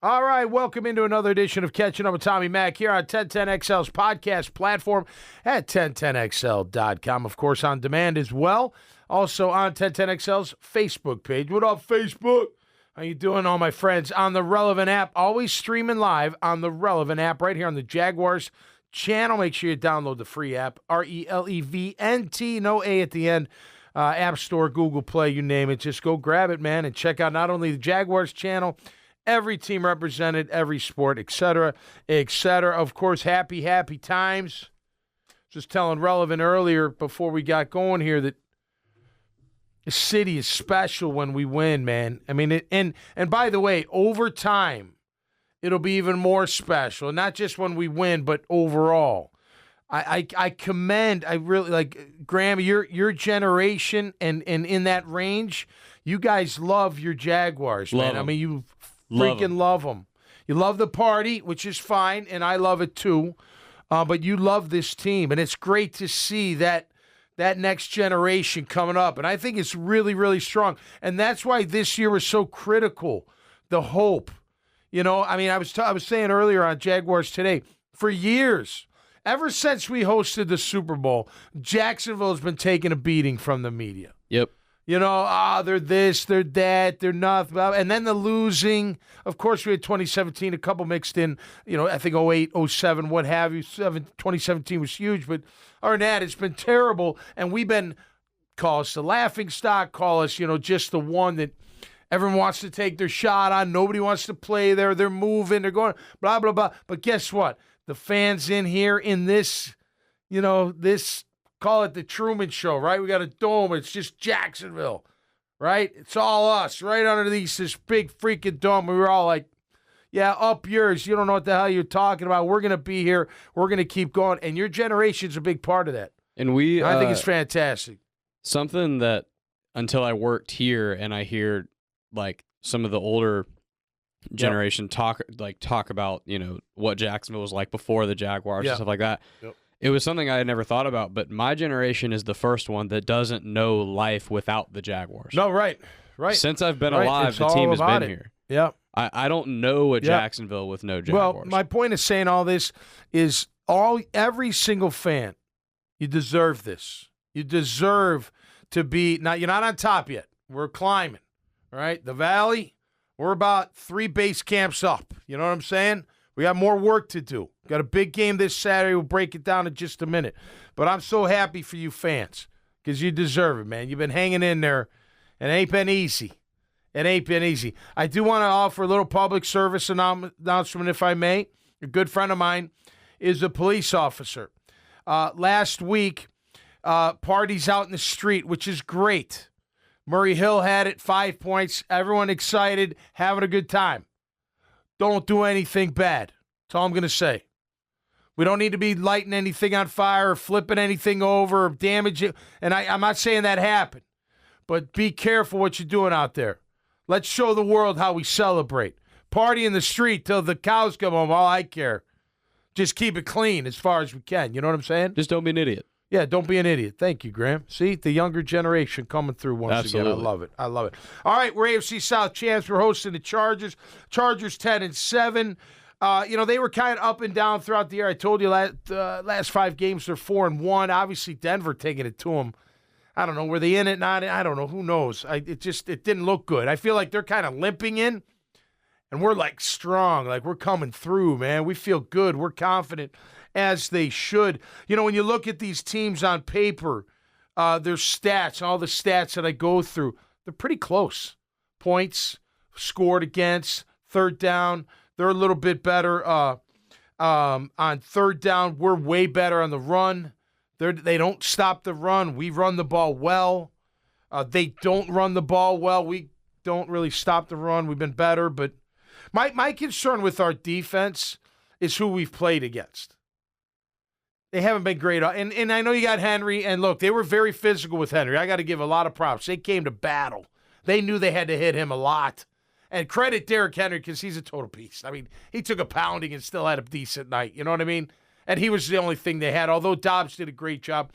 All right, welcome into another edition of Catching Up with Tommy Mack here on 1010XL's podcast platform at 1010XL.com. Of course, on demand as well. Also on 1010XL's Facebook page. What up, Facebook? How you doing, all my friends? On the Relevant app, always streaming live on the Relevant app right here on the Jaguars channel. Make sure you download the free app, RELEVNT, no A at the end. App Store, Google Play, you name it. Just go grab it, man, and check out not only the Jaguars channel, every team represented, every sport, et cetera, et cetera. Of course, happy times. Just telling Relevant earlier before we got going here that the city is special when we win, man. I mean, and by the way, over time, it'll be even more special. Not just when we win, but overall. I commend, I really, like, Graham, your generation and in that range, you guys love your Jaguars, man. I mean, you freaking love them. You love the party, which is fine, and I love it too. But you love this team, and it's great to see that next generation coming up. And I think it's really, really strong. And that's why this year was so critical, the hope. You know, I mean, I was saying earlier on Jaguars Today, for years, ever since we hosted the Super Bowl, Jacksonville has been taking a beating from the media. Yep. You know, they're this, they're that, they're nothing. And then the losing. Of course, we had 2017, a couple mixed in, you know, I think 08, 07, what have you. 2017 was huge. But other than that, it's been terrible. And we've been, call us the laughing stock, call us, you know, just the one that everyone wants to take their shot on. Nobody wants to play there. They're moving. They're going, blah, blah, blah. But guess what? The fans in here in this, you know, this, call it the Truman Show, right? We got a dome. It's just Jacksonville, right? It's all us right underneath this big freaking dome. We were all like, yeah, up yours. You don't know what the hell you're talking about. We're going to be here. We're going to keep going. And your generation's a big part of that. And I think it's fantastic. Something that until I worked here and I hear like some of the older generation talk about, you know, what Jacksonville was like before the Jaguars and stuff like that. Yep. It was something I had never thought about, but my generation is the first one that doesn't know life without the Jaguars. No, right. Since I've been alive, the team has been here. Yeah. I don't know a Jacksonville with no Jaguars. Well, my point of saying all this is every single fan, you deserve this. You deserve to be, now you're not on top yet. We're climbing, all right? The Valley, we're about 3 base camps up. You know what I'm saying? We got more work to do. Got a big game this Saturday. We'll break it down in just a minute. But I'm so happy for you fans because you deserve it, man. You've been hanging in there, and it ain't been easy. It ain't been easy. I do want to offer a little public service announcement, if I may. A good friend of mine is a police officer. Last week, parties out in the street, which is great. Murray Hill had it, 5 points. Everyone excited, having a good time. Don't do anything bad. That's all I'm going to say. We don't need to be lighting anything on fire or flipping anything over or damaging. And I'm not saying that happened. But be careful what you're doing out there. Let's show the world how we celebrate. Party in the street till the cows come home. All I care. Just keep it clean as far as we can. You know what I'm saying? Just don't be an idiot. Yeah, don't be an idiot. Thank you, Graham. See, the younger generation coming through once again. I love it. I love it. All right, we're AFC South champs. We're hosting the Chargers. Chargers 10-7. You know, they were kind of up and down throughout the year. I told you last 5 games they're 4-1. Obviously, Denver taking it to them. I don't know. Were they in it? Not? I don't know. Who knows? It didn't look good. I feel like they're kind of limping in, and we're like strong. Like we're coming through, man. We feel good. We're confident. As they should. You know, when you look at these teams on paper, their stats, all the stats that I go through, they're pretty close. Points scored against, third down, they're a little bit better. On third down, we're way better on the run. They don't stop the run. We run the ball well. They don't run the ball well. We don't really stop the run. We've been better. But my concern with our defense is who we've played against. They haven't been great. And I know you got Henry. And, look, they were very physical with Henry. I got to give a lot of props. They came to battle. They knew they had to hit him a lot. And credit Derrick Henry because he's a total beast. I mean, he took a pounding and still had a decent night. You know what I mean? And he was the only thing they had, although Dobbs did a great job.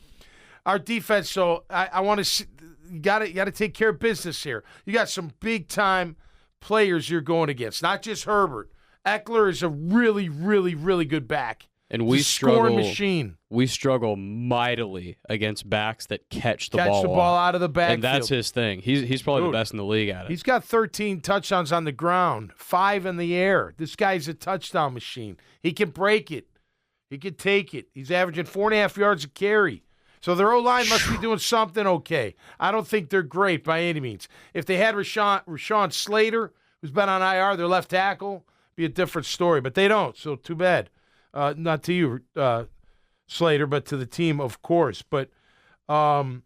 Our defense, so I want to – you got to take care of business here. You got some big-time players you're going against, not just Herbert. Eckler is a really, really, really good back. And we scoring machine. We struggle mightily against backs that catch the ball out of the backfield. And that's his thing. He's probably the best in the league at it. He's got 13 touchdowns on the ground, 5 in the air. This guy's a touchdown machine. He can break it. He can take it. He's averaging 4.5 yards a carry. So their O-line must be doing something okay. I don't think they're great by any means. If they had Rashawn Slater, who's been on IR, their left tackle, be a different story. But they don't, so too bad. Not to you, Slater, but to the team, of course. But, Keenan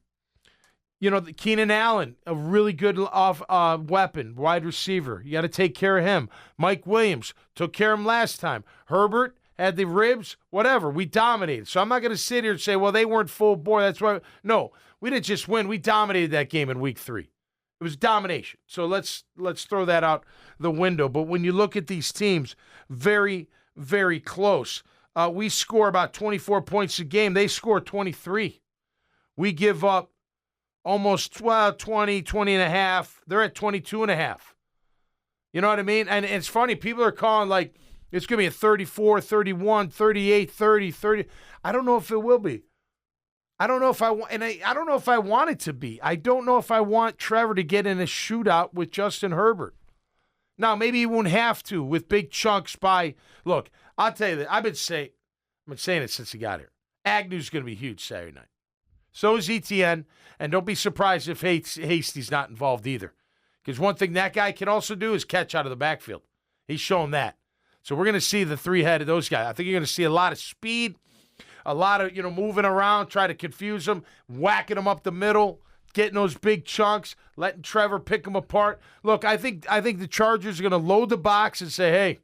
Allen, a really good weapon, wide receiver. You got to take care of him. Mike Williams, took care of him last time. Herbert had the ribs, whatever. We dominated. So I'm not going to sit here and say, well, they weren't full bore. That's why. No, we didn't just win. We dominated that game in week 3. It was domination. So let's throw that out the window. But when you look at these teams, very, very close. We score about 24 points a game. They score 23. We give up almost 20 and a half. They're at 22 and a half. You know what I mean? And it's funny. People are calling like it's going to be a 34, 31, 38, 30, 30. I don't know if it will be. I don't know if I want, and I don't know if I want it to be. I don't know if I want Trevor to get in a shootout with Justin Herbert. Now, maybe he won't have to with big chunks by. Look, I'll tell you that I've been saying it since he got here. Agnew's going to be huge Saturday night. So is ETN, and don't be surprised if Hasty's not involved either. Because one thing that guy can also do is catch out of the backfield. He's shown that. So we're going to see the three-headed those guys. I think you're going to see a lot of speed, a lot of moving around, try to confuse them, whacking them up the middle, getting those big chunks, letting Trevor pick them apart. Look, I think the Chargers are going to load the box and say, hey,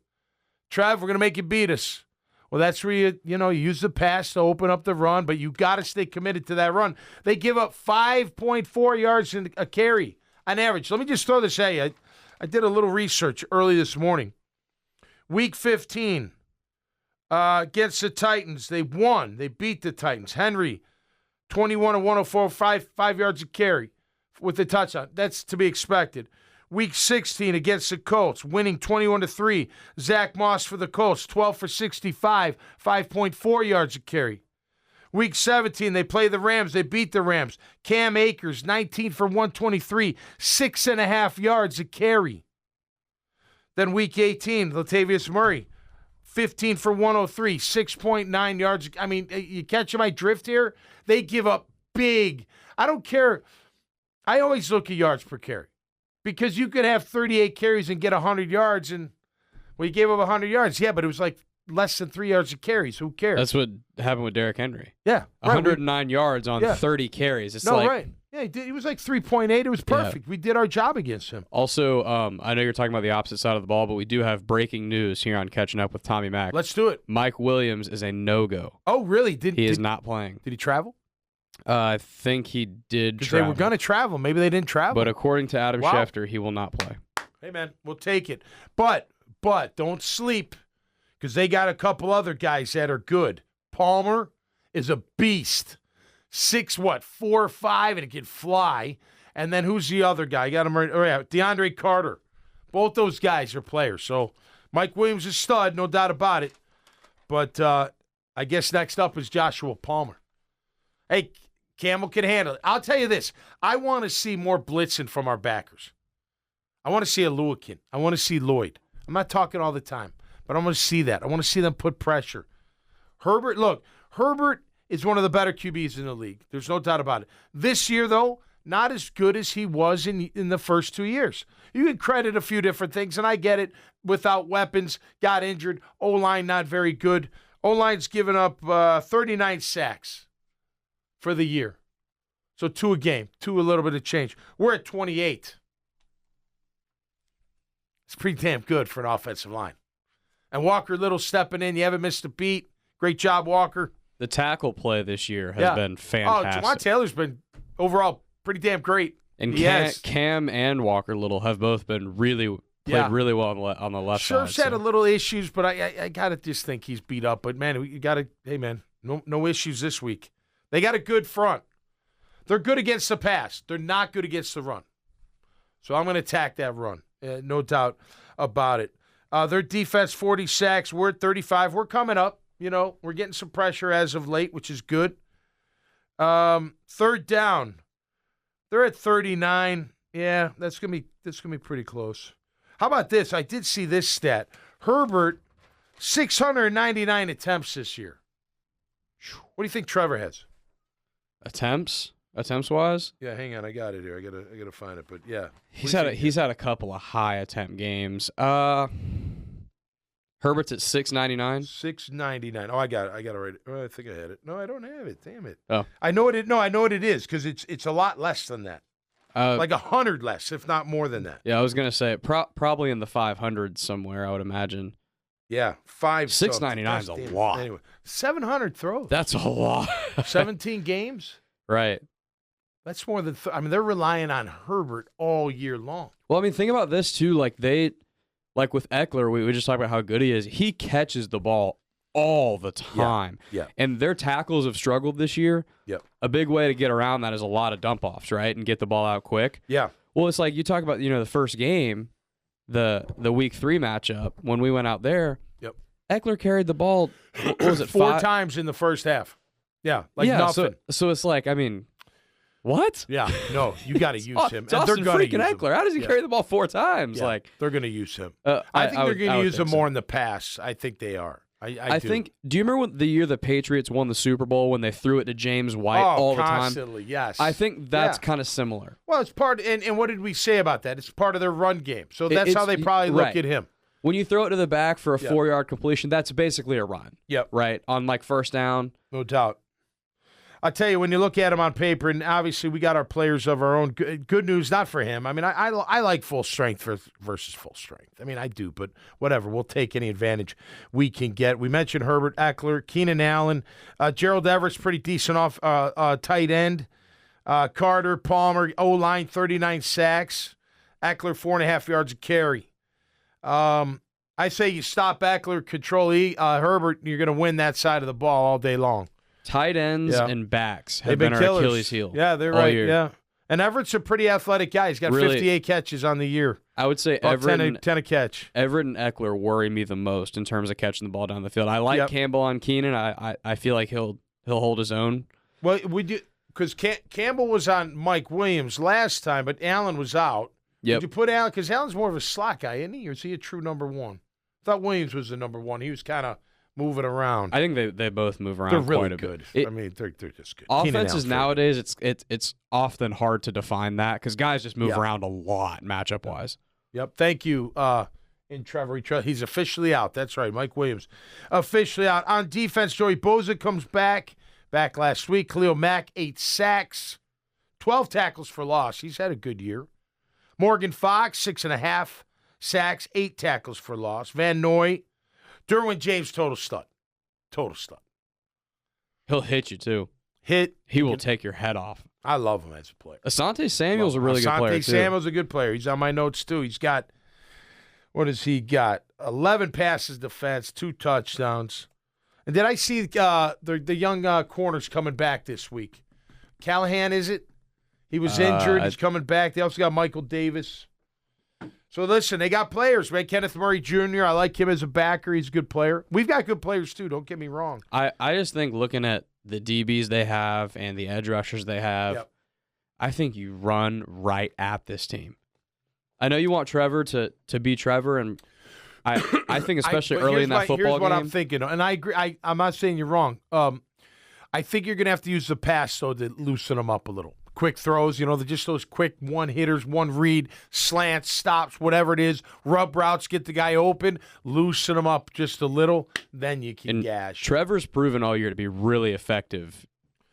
Trev, we're going to make you beat us. Well, that's where you use the pass to open up the run, but you got to stay committed to that run. They give up 5.4 yards in a carry on average. Let me just throw this at you. I did a little research early this morning. Week 15 against the Titans, they won. They beat the Titans. Henry, 21 of 104, 5 yards a carry with the touchdown. That's to be expected. Week 16 against the Colts, winning 21-3. Zach Moss for the Colts, 12 for 65, 5.4 yards a carry. Week 17, they play the Rams. They beat the Rams. Cam Akers, 19 for 123, 6.5 yards a carry. Then week 18, Latavius Murray, 15 for 103, 6.9 yards. I mean, you catch my drift here? They give up big. I don't care. I always look at yards per carry because you could have 38 carries and get 100 yards, and you gave up 100 yards. Yeah, but it was like less than 3 yards a carry, so who cares? That's what happened with Derrick Henry. Yeah. 109 yards on 30 carries. It's right. Yeah, he was like 3.8. It was perfect. Yeah. We did our job against him. Also, I know you're talking about the opposite side of the ball, but we do have breaking news here on Catching Up with Tommy Mack. Let's do it. Mike Williams is a no-go. Oh, really? He is not playing. Did he travel? I think he did travel. They were going to travel. Maybe they didn't travel. But according to Adam Schefter, he will not play. Hey, man, we'll take it. But don't sleep because they got a couple other guys that are good. Palmer is a beast. 6'4" or 5", and it can fly. And then who's the other guy? I got him right. Oh, yeah, DeAndre Carter. Both those guys are players. So Mike Williams is stud, no doubt about it. But I guess next up is Joshua Palmer. Hey, Campbell can handle it. I'll tell you this. I want to see more blitzing from our backers. I want to see a Lewican. I want to see Lloyd. I'm not talking all the time, but I want to see that. I want to see them put pressure. Herbert is one of the better QBs in the league. There's no doubt about it. This year, though, not as good as he was in the first 2 years. You can credit a few different things, and I get it. Without weapons, got injured. O-line not very good. O-line's given up 39 sacks for the year. So 2 a game, 2 a little bit of change. We're at 28. It's pretty damn good for an offensive line. And Walker Little stepping in. You haven't missed a beat. Great job, Walker. The tackle play this year has been fantastic. Oh, Jamar Taylor's been overall pretty damn great. And Cam and Walker Little have both been played really well on the left side. Scherf's had a little issues, but I gotta just think he's beat up. But man, no issues this week. They got a good front. They're good against the pass. They're not good against the run. So I'm going to attack that run. No doubt about it. Their defense, 40 sacks. We're at 35. We're coming up. We're getting some pressure as of late, which is good. Third down. They're at 39. Yeah, that's gonna be pretty close. How about this? I did see this stat. Herbert, 699 attempts this year. What do you think Trevor has? Attempts wise? Yeah, hang on, I got it here. I gotta find it, but yeah, he's had a couple of high attempt games. Herbert's at 699. 699. Oh, I got it. Right. Oh, I think I had it. No, I don't have it. Damn it. Oh, I know it. No, I know what it is because it's a lot less than that. Like 100 less, if not more than that. Yeah, I was gonna say probably in the 500s somewhere. I would imagine. Yeah, 699 is a lot. Anyway, 700 throws. That's a lot. 17 games. Right. That's more than. They're relying on Herbert all year long. Well, think about this too. Like with Eckler, we just talked about how good he is. He catches the ball all the time. Yeah. And their tackles have struggled this year. Yep. A big way to get around that is a lot of dump offs, right, and get the ball out quick. Yeah. Well, it's like you talk about the first game. The week 3 matchup when we went out there, yep. Eckler carried the ball. What was it? 4 times in the first half. Yeah, nothing. So it's like, what? Yeah, no, you got to use him. It's Austin freaking Eckler. How does he carry the ball 4 times? Yeah, like they're going to use him. I think they're going to use him more in the pass. I think they are. I do. think. Do you remember the year the Patriots won the Super Bowl when they threw it to James White all the time? Constantly, yes. I think that's kind of similar. Well, it's part. And what did we say about that? It's part of their run game. So that's how they probably look at him. When you throw it to the back for a 4-yard completion, that's basically a run. Yep. Right on first down. No doubt. I tell you, when you look at him on paper, and obviously we got our players of our own. Good news, not for him. I like full strength versus full strength. I do, but whatever. We'll take any advantage we can get. We mentioned Herbert, Eckler, Keenan Allen, Gerald Everett's pretty decent off tight end. Carter, Palmer, O-line, 39 sacks. Eckler, 4.5 yards a carry. I say you stop Eckler, control Herbert, and you're going to win that side of the ball all day long. Tight ends and backs have been our Achilles heel. Yeah, they're right. Year. Yeah, and Everett's a pretty athletic guy. He's got 58 catches on the year. I would say About 10 a catch. Everett and Eckler worry me the most in terms of catching the ball down the field. I like Campbell on Keenan. I feel like he'll hold his own. Well, we do because Campbell was on Mike Williams last time, but Allen was out. Yep. Did you put Allen because Allen's more of a slot guy, isn't he? Or is he a true number one? I thought Williams was the number one. He was kind of moving around. I think they both move around. They're really quite a good. Bit. They're just good. Offenses nowadays, it's often hard to define that because guys just move around a lot matchup wise. Yep. Thank you, in Trevor. He's officially out. That's right, Mike Williams, officially out on defense. Joey Bosa comes back last week. Khalil Mack 8 sacks, 12 tackles for loss. He's had a good year. Morgan Fox 6.5 sacks, 8 tackles for loss. Van Noy. Derwin James, total stud. He'll hit you, too. He will take your head off. I love him as a player. Asante Samuel's a really good player, too. Asante Samuel's a good player. He's on my notes, too. He's got, what has he got? 11 passes defense, 2 touchdowns. And did I see the young corners coming back this week? Callahan, is it? He was injured. He's coming back. They also got Michael Davis. So, listen, they got players, right? Kenneth Murray Jr., I like him as a backer. He's a good player. We've got good players, too. Don't get me wrong. I just think looking at the DBs they have and the edge rushers they have, I think you run right at this team. I know you want Trevor to be Trevor, and I think especially early in that football game. Here's what I'm thinking, and I agree. I'm not saying you're wrong. I think you're going to have to use the pass, though, to loosen them up a little. Quick throws, they're just those quick one-hitters, one read, slants, stops, whatever it is. Rub routes, get the guy open, loosen them up just a little, then you can gash. Trevor's proven all year to be really effective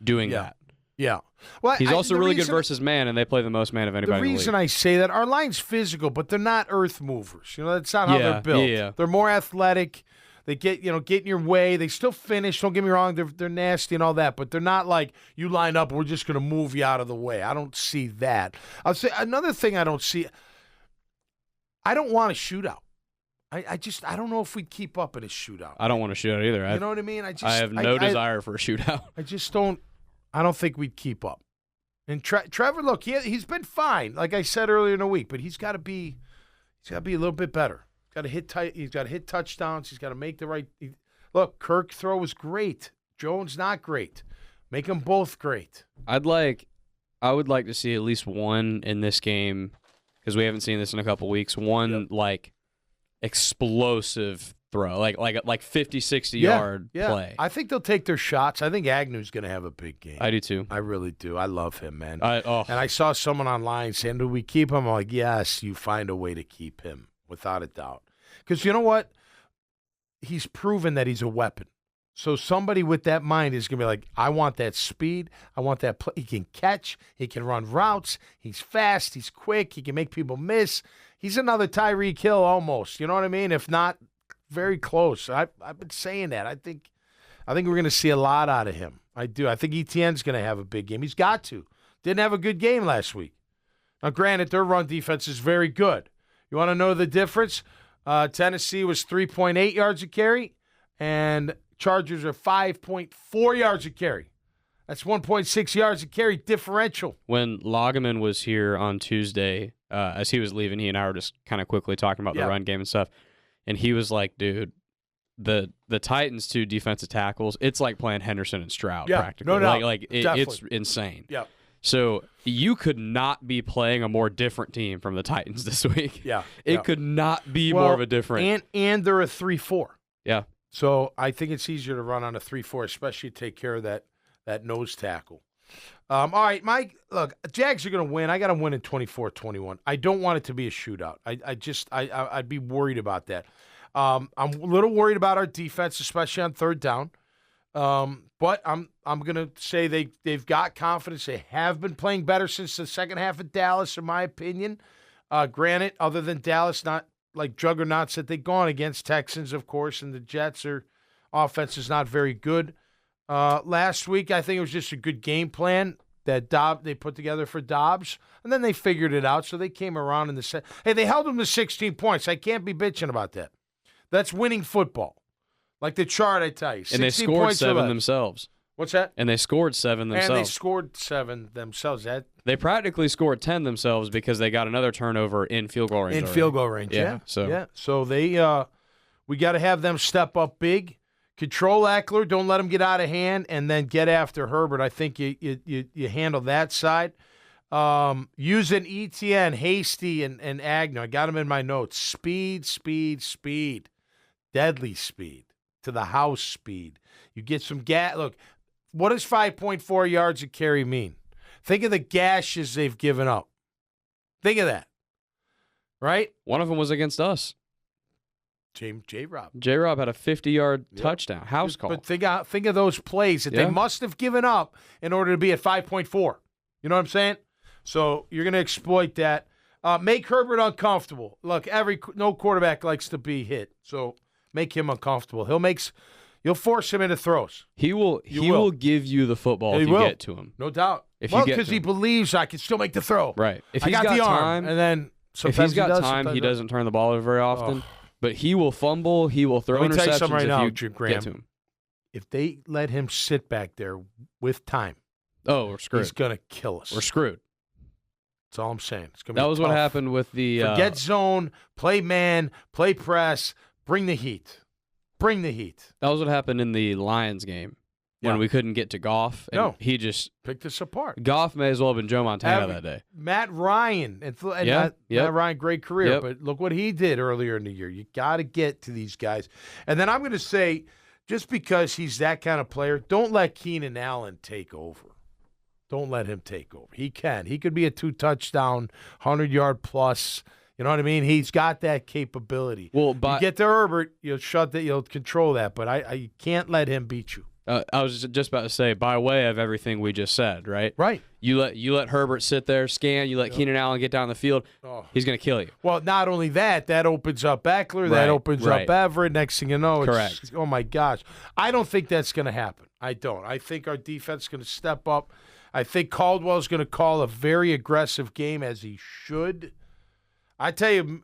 doing that. Yeah. Well, he's also really good versus man, and they play the most man of anybody in the league. The reason I say that, our line's physical, but they're not earth movers. That's not how they're built. Yeah. They're more athletic. They get in your way. They still finish. Don't get me wrong. They're nasty and all that, but they're not like you line up. We're just going to move you out of the way. I don't see that. I'll say another thing I don't see. I don't want a shootout. I don't know if we'd keep up in a shootout. I don't want a shootout either. You know what I mean? I have no desire for a shootout. I just don't. I don't think we'd keep up. And Trevor, look, he's been fine, like I said earlier in the week, but he's got to be a little bit better. Got to hit tight. He's got to hit touchdowns. He's got to make the right. Look, Kirk throw was great. Jones not great. Make them both great. I would like to see at least one in this game because we haven't seen this in a couple weeks. One like explosive throw, like 50, 60 yard play. I think they'll take their shots. I think Agnew's going to have a big game. I do too. I really do. I love him, man. And I saw someone online saying, "Do we keep him?" I'm like, yes, you find a way to keep him without a doubt. Because you know what? He's proven that he's a weapon. So somebody with that mind is going to be like, I want that speed. I want that play. He can catch. He can run routes. He's fast. He's quick. He can make people miss. He's another Tyreek Hill almost. You know what I mean? If not, very close. I've been saying that. I think we're going to see a lot out of him. I do. I think ETN's going to have a big game. He's got to. Didn't have a good game last week. Now, granted, their run defense is very good. You want to know the difference? Tennessee was 3.8 yards a carry, and Chargers are 5.4 yards a carry. That's 1.6 yards a carry differential. When Loggeman was here on Tuesday, as he was leaving, he and I were just kind of quickly talking about the run game and stuff, and he was like, dude, the Titans' two defensive tackles, it's like playing Henderson and Stroud practically. No doubt. It's insane. Yeah. So you could not be playing a more different team from the Titans this week. Yeah. It could not be more of a different. And they're a 3-4. Yeah. So I think it's easier to run on a 3-4, especially to take care of that nose tackle. All right, Mike, look, Jags are going to win. I got them winning 24-21. I don't want it to be a shootout. I'd be worried about that. I'm a little worried about our defense, especially on third down. But I'm going to say they've got confidence. They have been playing better since the second half of Dallas, in my opinion. Granted, other than Dallas, not like juggernauts that they've gone against, Texans, of course, and the Jets, offense is not very good. Last week, I think it was just a good game plan that they put together for Dobbs, and then they figured it out, so they came around in the set. Hey, they held them to 16 points. I can't be bitching about that. That's winning football. Like the chart, I tell you. And they scored 7 themselves. What's that? And they scored 7 themselves. And they scored 7 themselves. They practically scored 10 themselves because they got another turnover in field goal range. Field goal range, yeah. So they, we got to have them step up big, control Eckler, don't let him get out of hand, and then get after Herbert. I think you handle that side. Using ETN, Hasty, and Agnew. I got them in my notes. Speed. Deadly speed. To the house speed. You get some gas. Look, what does 5.4 yards a carry mean? Think of the gashes they've given up. Think of that. Right? One of them was against us. J-Rob. J-Rob had a 50-yard touchdown. House call. But think of those plays that they must have given up in order to be at 5.4. You know what I'm saying? So you're going to exploit that. Make Herbert uncomfortable. Look, no quarterback likes to be hit. So make him uncomfortable. You'll force him into throws. He will give you the football if you get to him. No doubt. Because he believes I can still make the throw. Right. If I got the arm, and then sometimes if he's got time, he doesn't turn the ball over very often. But he will fumble. He will throw interceptions. Let me tell you something right now, Jim Graham. Get to him. If they let him sit back there with time, we're screwed. He's going to kill us. We're screwed. That's all I'm saying. It's gonna that be was tough. What happened with the forget zone, play man, play press, bring the heat. Bring the heat. That was what happened in the Lions game when we couldn't get to Goff. And he just picked us apart. Goff may as well have been Joe Montana that day. Matt Ryan. Matt Ryan, great career. But look what he did earlier in the year. You got to get to these guys. And then I'm going to say, just because he's that kind of player, don't let Keenan Allen take over. Don't let him take over. He can. He could be a 2-touchdown, 100-yard plus. You know what I mean? He's got that capability. Well, you get to Herbert, you'll control that, but I can't let him beat you. I was just about to say, by way of everything we just said, right? Right. You let Herbert sit there, scan. You let Keenan Allen get down the field. He's going to kill you. Well, not only that opens up Eckler. That opens up Everett. Next thing you know, correct. Oh my gosh, I don't think that's going to happen. I don't. I think our defense is going to step up. I think Caldwell's going to call a very aggressive game, as he should. I tell you,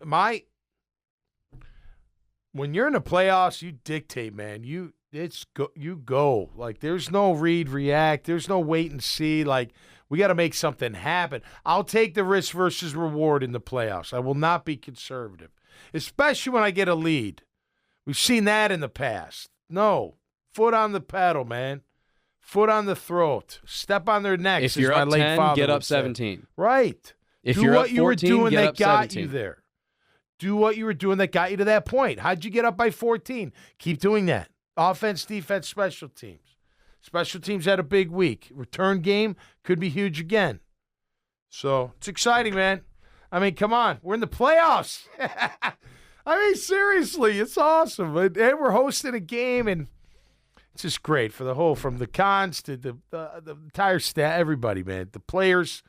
when you're in the playoffs, you dictate, man. You go. Like, there's no read, react. There's no wait and see. Like, we got to make something happen. I'll take the risk versus reward in the playoffs. I will not be conservative. especially when I get a lead. We've seen that in the past. No, foot on the pedal, man. Foot on the throat. Step on their necks. If you're as my up late 10, father get would up say. 17. Right. If Do you're what up you were 14, doing get that up got 17. you there. Do what you were doing that got you to that point. How'd you get up by 14? Keep doing that. Offense, defense, special teams. Special teams had a big week. Return game could be huge again. So it's exciting, man. I mean, come on. We're in the playoffs. I mean, seriously, it's awesome. And we're hosting a game, and it's just great for the whole, from the cons to the entire staff, everybody, man. The players,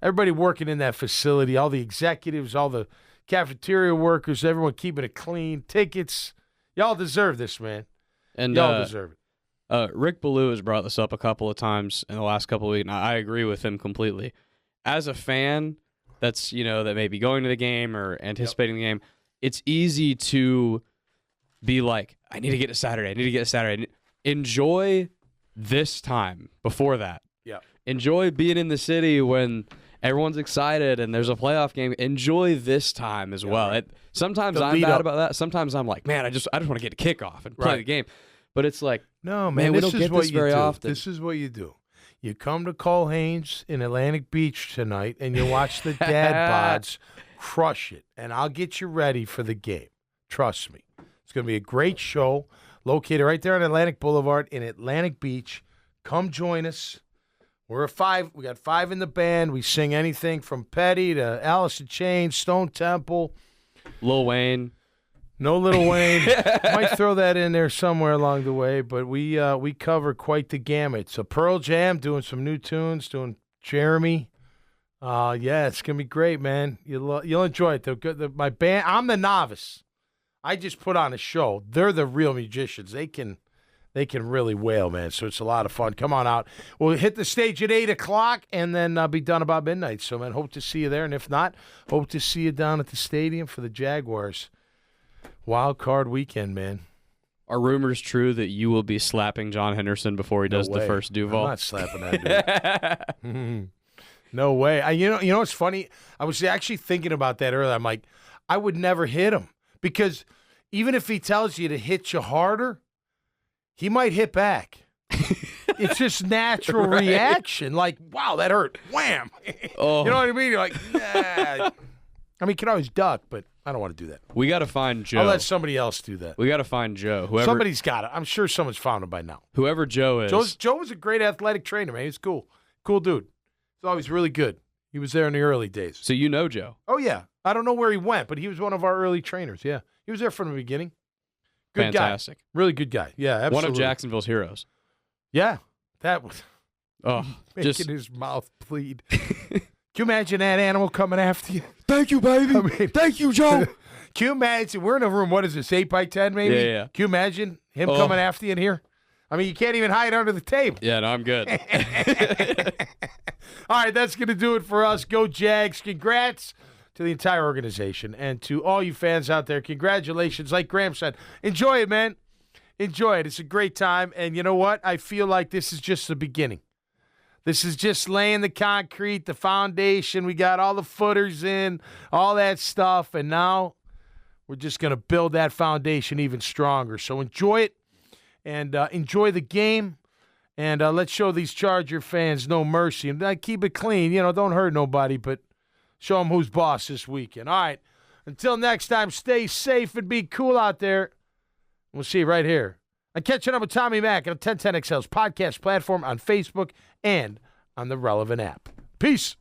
everybody working in that facility, all the executives, all the cafeteria workers, everyone keeping it clean, tickets. Y'all deserve this, man. And y'all deserve it. Rick Ballou has brought this up a couple of times in the last couple of weeks, and I agree with him completely. As a fan that's, that may be going to the game or anticipating the game, it's easy to be like, I need to get to Saturday. Enjoy this time before that. Yeah. Enjoy being in the city when everyone's excited and there's a playoff game. Enjoy this time as well. Right. Sometimes The I'm lead bad up. about that. Sometimes I'm like, man, I just want to get a kickoff and play Right. the game. But it's like, No, Man, man, we this don't is get what this you very do. often. This is what you do. You come to Cole Haynes in Atlantic Beach tonight, and you watch the dad bods crush it, and I'll get you ready for the game. Trust me. It's going to be a great show located right there on Atlantic Boulevard in Atlantic Beach. Come join us. We're a 5. We got 5 in the band. We sing anything from Petty to Alice in Chains, Stone Temple. Lil Wayne. No Lil Wayne. Might throw that in there somewhere along the way, but we cover quite the gamut. So Pearl Jam doing some new tunes, doing Jeremy. Yeah, it's gonna be great, man. You'll enjoy it. My band. I'm the novice. I just put on a show. They're the real musicians. They can really wail, man. So it's a lot of fun. Come on out. We'll hit the stage at 8:00 and then be done about midnight. So, man, hope to see you there. And if not, hope to see you down at the stadium for the Jaguars. Wild card weekend, man. Are rumors true that you will be slapping John Henderson before he does the first Duval? I'm not slapping that dude. No way. You know what's funny? I was actually thinking about that earlier. I'm like, I would never hit him because even if he tells you to hit you harder, he might hit back. It's just natural reaction. Like, wow, that hurt. Wham. Oh. You know what I mean? You're like, nah. I mean, you can always duck, but I don't want to do that. We got to find Joe. I'll let somebody else do that. We got to find Joe. Somebody's got it. I'm sure someone's found him by now. Whoever Joe is. Joe was a great athletic trainer, man. He's cool. Cool dude. He's always really good. He was there in the early days. So you know Joe. Oh, yeah. I don't know where he went, but he was one of our early trainers. Yeah. He was there from the beginning. Good Fantastic. guy. Really good guy. Yeah, absolutely. One of Jacksonville's heroes. Yeah. That was making his mouth bleed. Can you imagine that animal coming after you? Thank you, baby. I mean, thank you, Joe. Can you imagine? We're in a room, what is this, 8x10 maybe? Yeah. Can you imagine him coming after you in here? I mean, you can't even hide under the table. Yeah, no, I'm good. All right, that's going to do it for us. Go Jags. Congrats to the entire organization. And to all you fans out there, congratulations. Like Graham said, enjoy it, man. Enjoy it. It's a great time. And you know what? I feel like this is just the beginning. This is just laying the concrete, the foundation. We got all the footers in, all that stuff. And now we're just going to build that foundation even stronger. So enjoy it and enjoy the game. And let's show these Charger fans no mercy. And keep it clean. Don't hurt nobody, but show them who's boss this weekend. All right. Until next time, stay safe and be cool out there. We'll see you right here. I'm catching up with Tommy Mack on 1010XL's podcast platform on Facebook and on the relevant app. Peace.